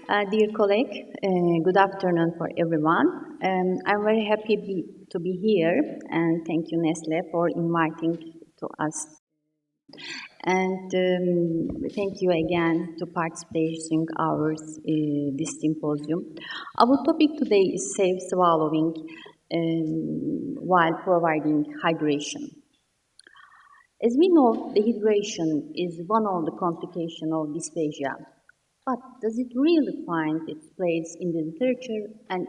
Dear colleague, good afternoon for everyone. I'm very happy to be here, and thank you, Nestle, for inviting to us. And thank you again to participating our this symposium. Our topic today is safe swallowing while providing hydration. As we know, dehydration is one of the complications of dysphagia. But does it really find its place in the literature and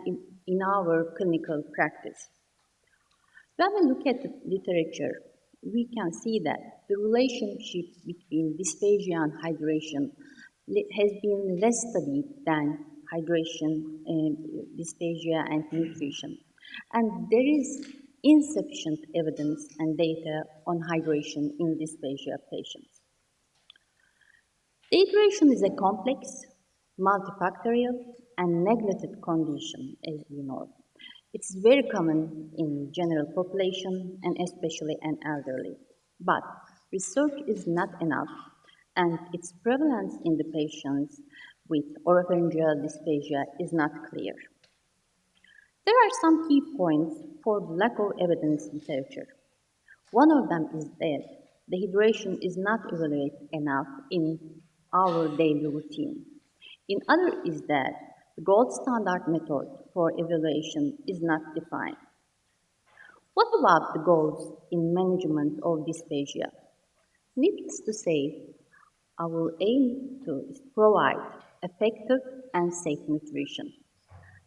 in our clinical practice? When we look at the literature, we can see that the relationship between dysphagia and hydration has been less studied than hydration, dysphagia, and nutrition. And there is insufficient evidence and data on hydration in dysphagia patients. Dehydration is a complex, multifactorial, and neglected condition, as you know. It's very common in general population and especially in elderly. But research is not enough, and its prevalence in the patients with oropharyngeal dysphagia is not clear. There are some key points for the lack of evidence literature. One of them is that dehydration is not evaluated enough in our daily routine. In other is that the gold standard method for evaluation is not defined. What about the goals in management of dysphagia? Needless to say, our aim is to provide effective and safe nutrition.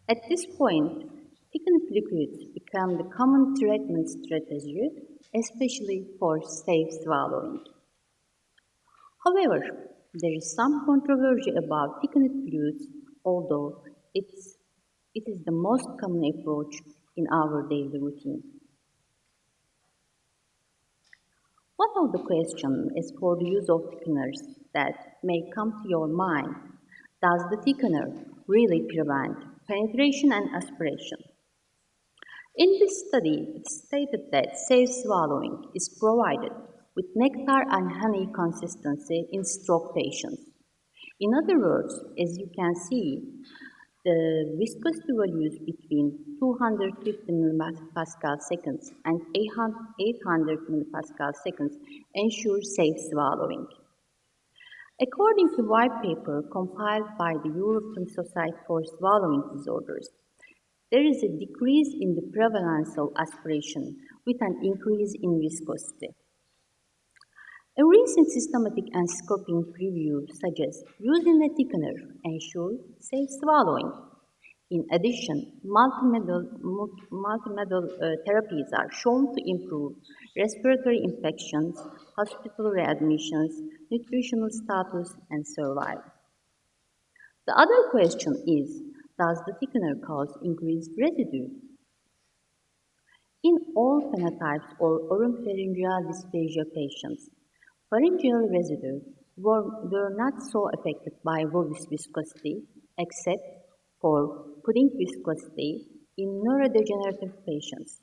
At this point, thickened liquids become the common treatment strategy, especially for safe swallowing. However, there is some controversy about thickened fluids, although it is the most common approach in our daily routine. One of the questions is for the use of thickeners that may come to your mind. Does the thickener really prevent penetration and aspiration? In this study, it stated that safe swallowing is provided with nectar and honey consistency in stroke patients. In other words, as you can see, the viscosity values between 250 millipascal seconds and 800 millipascal seconds ensure safe swallowing. According to a white paper compiled by the European Society for Swallowing Disorders, there is a decrease in the prevalence of aspiration with an increase in viscosity. A recent systematic and scoping preview suggests using a thickener ensures safe swallowing. In addition, multimodal therapies are shown to improve respiratory infections, hospital readmissions, nutritional status, and survival. The other question is, does the thickener cause increased residue? In all phenotypes or oropharyngeal dysphagia patients, pharyngeal residue were not so affected by volus viscosity except for pudding viscosity in neurodegenerative patients.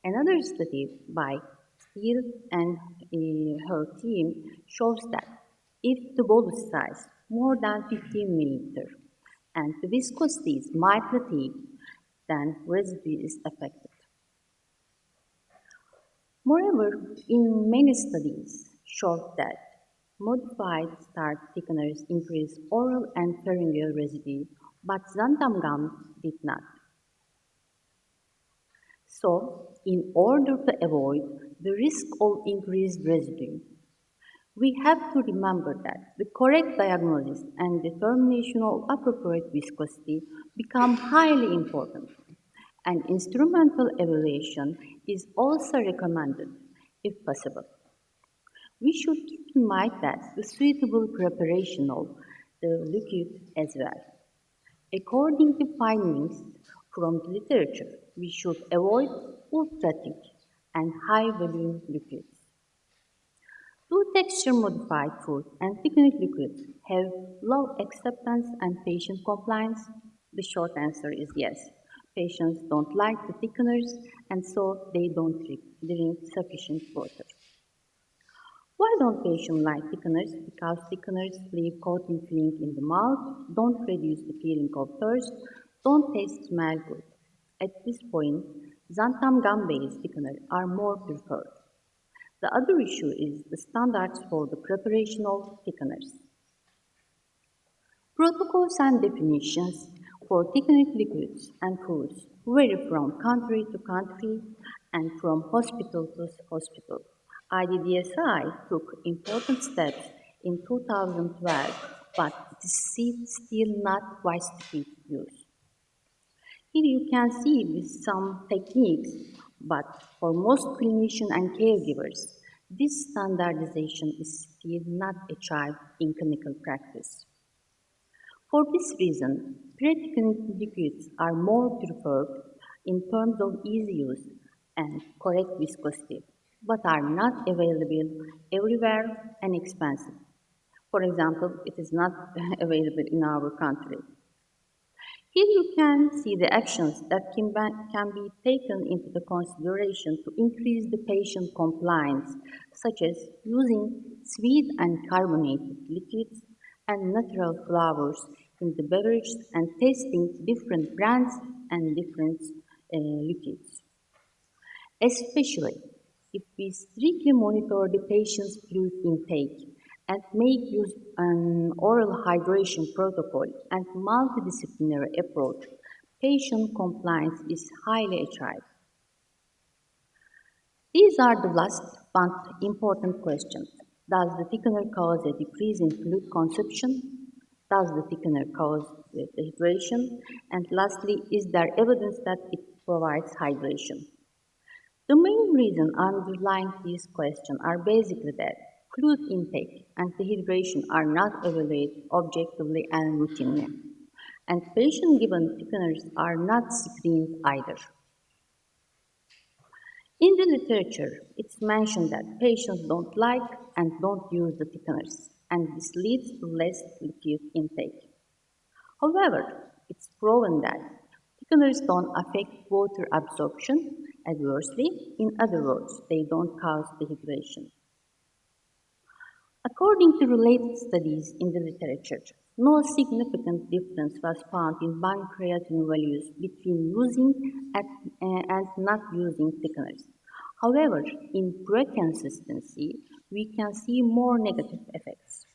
Another study by Steele and her team shows that if the bolus size more than 15 milliliter and the viscosity is mildly, then residue is affected. Moreover, in many studies showed that modified starch thickeners increase oral and pharyngeal residue, but xanthan gum did not. So, in order to avoid the risk of increased residue, we have to remember that the correct diagnosis and determination of appropriate viscosity become highly important. And instrumental evaluation is also recommended if possible. We should keep in mind that the suitable preparation of the liquid as well. According to findings from the literature, we should avoid ultra-thick and high-volume liquids. Do texture-modified food and thickened liquids have low acceptance and patient compliance? The short answer is yes. Patients don't like the thickeners and so they don't drink sufficient water. Why don't patients like thickeners? Because thickeners leave coating feeling in the mouth, don't reduce the feeling of thirst, don't taste smell good. At this point, xanthan gum-based thickeners are more preferred. The other issue is the standards for the preparation of thickeners. Protocols and definitions for thickened liquids and foods vary from country to country and from hospital to hospital. IDDSI took important steps in 2012, but it is still not widespread use. Here you can see with some techniques, but for most clinicians and caregivers, this standardization is still not achieved in clinical practice. For this reason, pre-thickened liquids are more preferred in terms of easy use and correct viscosity, but are not available everywhere and expensive. For example, it is not available in our country. Here you can see the actions that can be taken into the consideration to increase the patient compliance, such as using sweet and carbonated liquids and natural flavors in the beverage and testing different brands and different liquids. Especially if we strictly monitor the patient's fluid intake and make use an oral hydration protocol and multidisciplinary approach, patient compliance is highly achieved. These are the last but important questions. Does the thickener cause a decrease in fluid consumption? Does the thickener cause dehydration? And lastly, is there evidence that it provides hydration? The main reason underlying these questions are basically that fluid intake and dehydration are not evaluated objectively and routinely, and patient-given thickeners are not screened either. In the literature, it's mentioned that patients don't like and don't use the thickeners, and this leads to less liquid intake. However, it's proven that thickeners don't affect water absorption adversely. In other words, they don't cause dehydration. According to related studies in the literature, no significant difference was found in pancreatin values between using and not using thickeners. However, in pre-consistency, we can see more negative effects.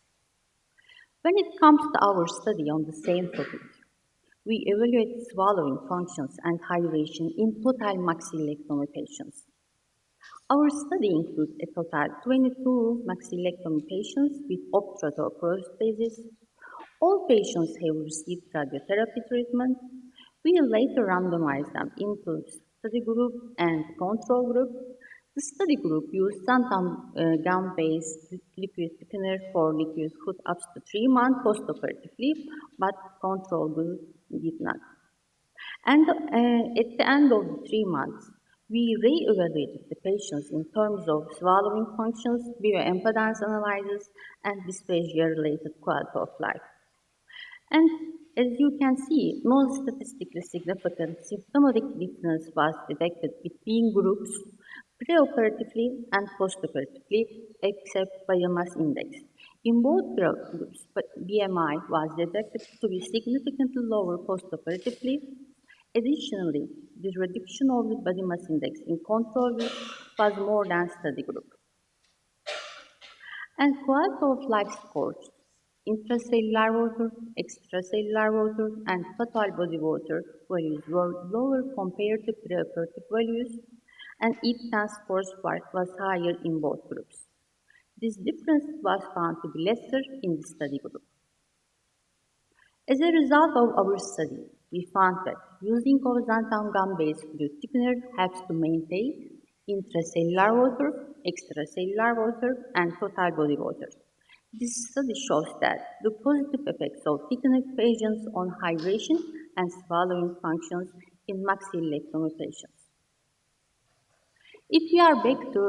When it comes to our study on the same topic, we evaluate swallowing functions and hydration in total maxillectomy patients. Our study includes a total 22 maxillectomy patients with obturator prosthesis. All patients have received radiotherapy treatment. We later randomized them into study group and control group. The study group used xanthan gum-based liquid thickener for liquid food up to 3 months postoperatively, but control group did not. And at the end of the 3 months, we re-evaluated the patients in terms of swallowing functions, bioimpedance analysis, and dysphagia-related quality of life. And as you can see, no statistically significant symptomatic difference was detected between groups preoperatively and postoperatively, except biomass index. In both groups, BMI was detected to be significantly lower postoperatively. Additionally, the reduction of the body mass index in control group was more than study group. And quality of life scores, intracellular water, extracellular water, and total body water values were lower compared to preoperative values, and EAT-10 scores was higher in both groups. This difference was found to be lesser in the study group. As a result of our study, we found that using xanthan gum-based fluid thickener helps to maintain intracellular water, extracellular water, and total body water. This study shows that the positive effects of thickener patients on hydration and swallowing functions in maxillectomy patients. If we are back to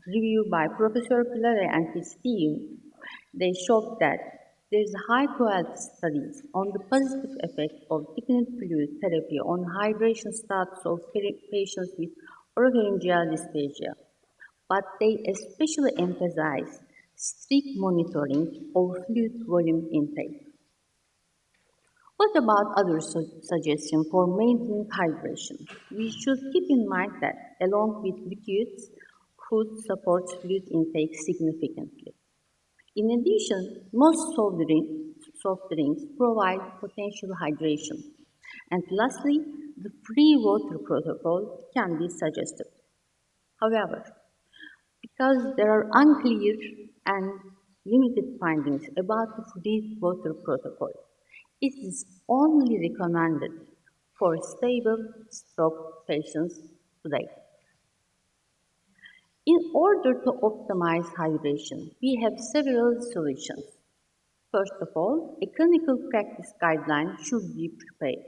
review by Professor Pilare and his team, they showed that there is high quality studies on the positive effect of thickened fluid therapy on hydration status of patients with oropharyngeal dysphagia. but they especially emphasize strict monitoring of fluid volume intake. What about other suggestions for maintaining hydration? We should keep in mind that along with liquids, food supports fluid intake significantly. In addition, most soft drinks provide potential hydration. And lastly, the free water protocol can be suggested. However, because there are unclear and limited findings about the free water protocol, it is only recommended for stable stroke patients today. In order to optimize hydration, we have several solutions. First of all, a clinical practice guideline should be prepared.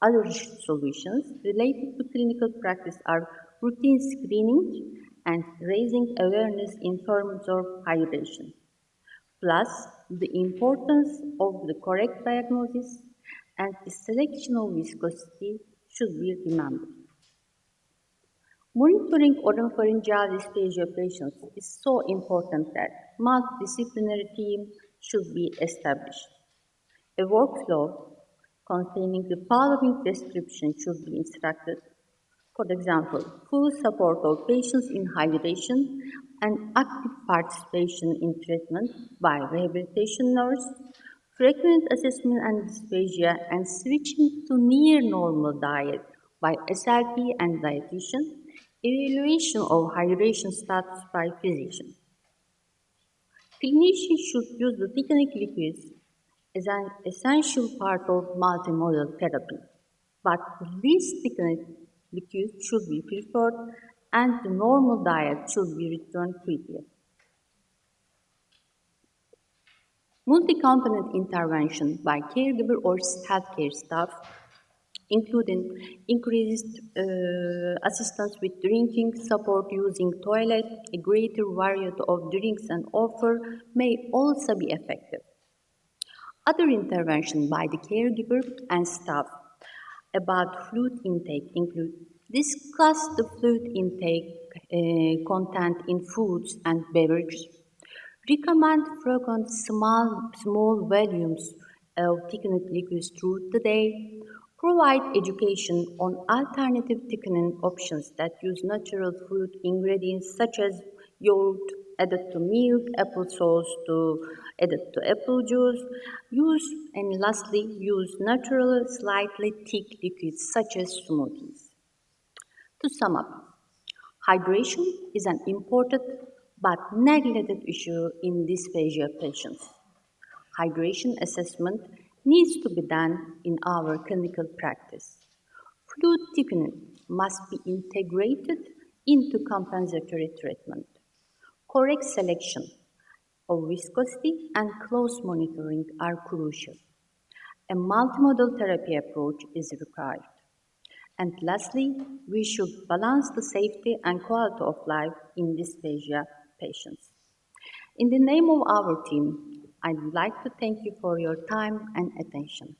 Other solutions related to clinical practice are routine screening and raising awareness in terms of hydration. Plus, the importance of the correct diagnosis and the selection of viscosity should be remembered. Monitoring oropharyngeal dysphagia patients is so important that multidisciplinary team should be established. A workflow containing the following description should be instructed. For example, full support of patients in hydration and active participation in treatment by rehabilitation nurse, frequent assessment and dysphagia, and switching to near normal diet by SLP and dietitian, evaluation of hydration status by physician. Clinicians should use the thickening liquids as an essential part of multimodal therapy, but the least thickened liquids should be preferred and the normal diet should be returned quickly. Multi-component intervention by caregiver or healthcare staff, including increased assistance with drinking, support using toilet, a greater variety of drinks and offer may also be effective. Other intervention by the caregiver and staff about fluid intake include discuss the fluid intake content in foods and beverages, recommend frequent small volumes of thickened liquids throughout the day, provide education on alternative thickening options that use natural fruit ingredients such as yogurt added to milk, applesauce added to apple juice, and lastly use natural slightly thick liquids such as smoothies. To sum up, hydration is an important but neglected issue in dysphagia patients. Hydration assessment needs to be done in our clinical practice. Fluid thickening must be integrated into compensatory treatment. Correct selection of viscosity and close monitoring are crucial. A multimodal therapy approach is required. And lastly, we should balance the safety and quality of life in dysphagia patients. In the name of our team, I'd like to thank you for your time and attention.